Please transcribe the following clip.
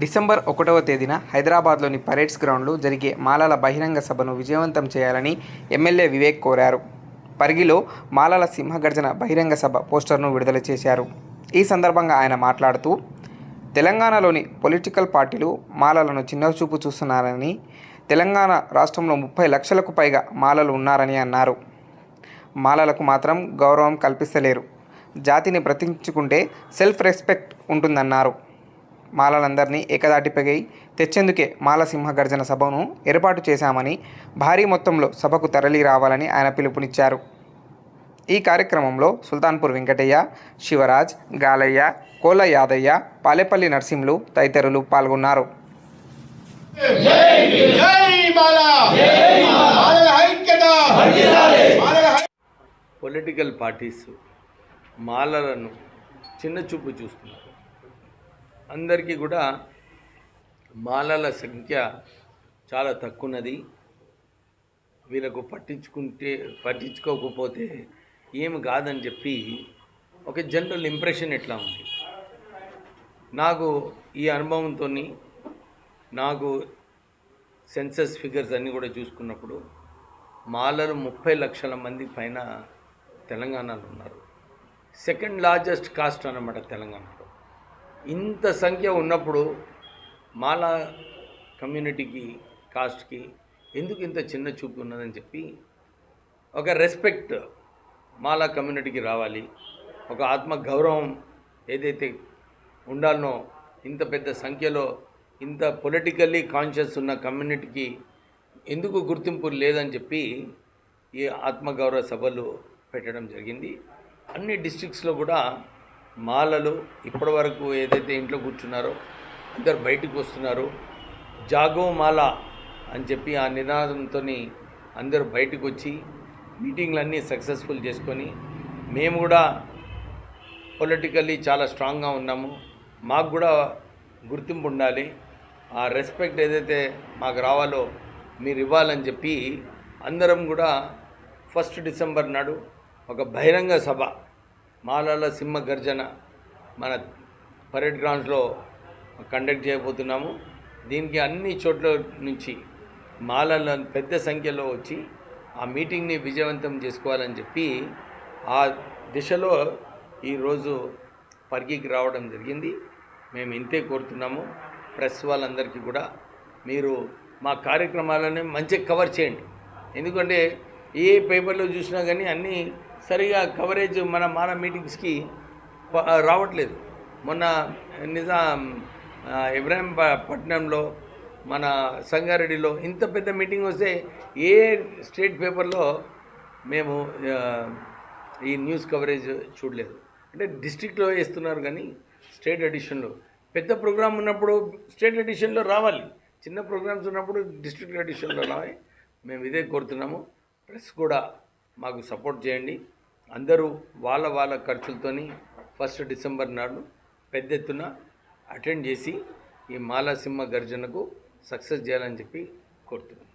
December 1వ తేదీన హైదరాబాద్లోని పరేడ్స్ గ్రౌండ్లో జరిగే మాలల బహిరంగ సభను విజయవంతం చేయాలని ఎమ్మెల్యే వివేక్ కోరారు. పరిగిలో మాలల సింహగర్జన బహిరంగ సభ పోస్టర్ను విడుదల చేశారు. ఈ సందర్భంగా ఆయన మాట్లాడుతూ, తెలంగాణలోని పొలిటికల్ పార్టీలు మాలలను చిన్నచూపు చూస్తున్నారని, తెలంగాణ రాష్ట్రంలో 30 లక్షలకు పైగా మాలలు ఉన్నారని అన్నారు. మాలలకు మాత్రం గౌరవం కల్పిస్తలేరు. జాతిని బ్రతికించుకుంటే సెల్ఫ్ రెస్పెక్ట్ ఉంటుందన్నారు. మాలలందరినీ ఏకదాటిపై తెచ్చేందుకే మాల సింహగర్జన సభను ఏర్పాటు చేశామని, భారీ మొత్తంలో సభకు తరలి రావాలని ఆయన పిలుపునిచ్చారు. ఈ కార్యక్రమంలో సుల్తాన్పూర్ వెంకటయ్య, శివరాజ్, గాలయ్య, కోల యాదయ్య, పాలేపల్లి నర్సింహులు తదితరులు పాల్గొన్నారు. పొలిటికల్ పార్టీస్ మాలలను చిన్న చూపు చూస్తున్నారు. అందరికీ కూడా మాలల సంఖ్య చాలా తక్కువన్నది. వీళ్ళకు పట్టించుకోకపోతే ఏమి కాదని చెప్పి ఒక జనరల్ ఇంప్రెషన్ ఎట్లా ఉంది. నాకు ఈ అనుభవంతో నాకు సెన్సస్ ఫిగర్స్ అన్నీ కూడా చూసుకున్నప్పుడు మాలలు 30 లక్షల మంది పైన తెలంగాణలో ఉన్నారు. సెకండ్ లార్జెస్ట్ కాస్ట్ అన్నమాట తెలంగాణలో. ఇంత సంఖ్య ఉన్నప్పుడు మాల కమ్యూనిటీకి, కాస్ట్కి ఎందుకు ఇంత చిన్న చూపు ఉన్నదని చెప్పి ఒక రెస్పెక్ట్ మాల కమ్యూనిటీకి రావాలి. ఒక ఆత్మగౌరవం ఏదైతే ఉండాలనో, ఇంత పెద్ద సంఖ్యలో ఇంత పొలిటికల్లీ కాన్షియస్ ఉన్న కమ్యూనిటీకి ఎందుకు గుర్తింపు లేదని చెప్పి ఈ ఆత్మగౌరవ సభలు పెట్టడం జరిగింది. అన్ని డిస్ట్రిక్ట్స్లో కూడా మాలలు ఇప్పటివరకు ఏదైతే ఇంట్లో కూర్చున్నారో అందరు బయటకు వస్తున్నారు. జాగో మాల అని చెప్పి ఆ నినాదంతో అందరూ బయటకు వచ్చి మీటింగ్లన్నీ సక్సెస్ఫుల్ చేసుకొని, మేము కూడా పొలిటికల్లీ చాలా స్ట్రాంగ్గా ఉన్నాము, మాకు కూడా గుర్తింపు ఉండాలి, ఆ రెస్పెక్ట్ ఏదైతే మాకు రావాలో మీరు ఇవ్వాలని చెప్పి అందరం కూడా 1 డిసెంబర్ నాడు ఒక బహిరంగ సభ మాలల సింహ గర్జన మన పరేడ్ గ్రౌండ్స్లో కండక్ట్ చేయబోతున్నాము. దీనికి అన్ని చోట్ల నుంచి మాలల పెద్ద సంఖ్యలో వచ్చి ఆ మీటింగ్ని విజయవంతం చేసుకోవాలని చెప్పి ఆ దిశలో ఈరోజు పరిగికి రావడం జరిగింది. మేము ఇంతే కోరుతున్నాము. ప్రెస్ వాళ్ళందరికీ కూడా మీరు మా కార్యక్రమాలను మంచిగా కవర్ చేయండి. ఎందుకంటే ఏ పేపర్లో చూసినా కానీ అన్నీ సరిగా కవరేజ్ మన మాల మీటింగ్స్కి రావట్లేదు. మొన్న ఇబ్రాహీంపట్నంలో, మన సంగారెడ్డిలో ఇంత పెద్ద మీటింగ్ వస్తే ఏ స్టేట్ పేపర్లో మేము ఈ న్యూస్ కవరేజ్ చూడలేదు. అంటే డిస్ట్రిక్ట్లో వేస్తున్నారు కానీ స్టేట్ ఎడిషన్లో పెద్ద ప్రోగ్రాం ఉన్నప్పుడు స్టేట్ ఎడిషన్లో రావాలి, చిన్న ప్రోగ్రామ్స్ ఉన్నప్పుడు డిస్ట్రిక్ట్ ఎడిషన్లో రావాలి. మేము ఇదే కోరుతున్నాము. ప్రెస్ కూడా మాకు సపోర్ట్ చేయండి. అందరూ వాళ్ళ ఖర్చులతోని 1 డిసెంబర్ నాడు పెద్ద ఎత్తున అటెండ్ చేసి ఈ మాల సింహ గర్జనకు సక్సెస్ చేయాలని చెప్పి కోరుతున్నాం.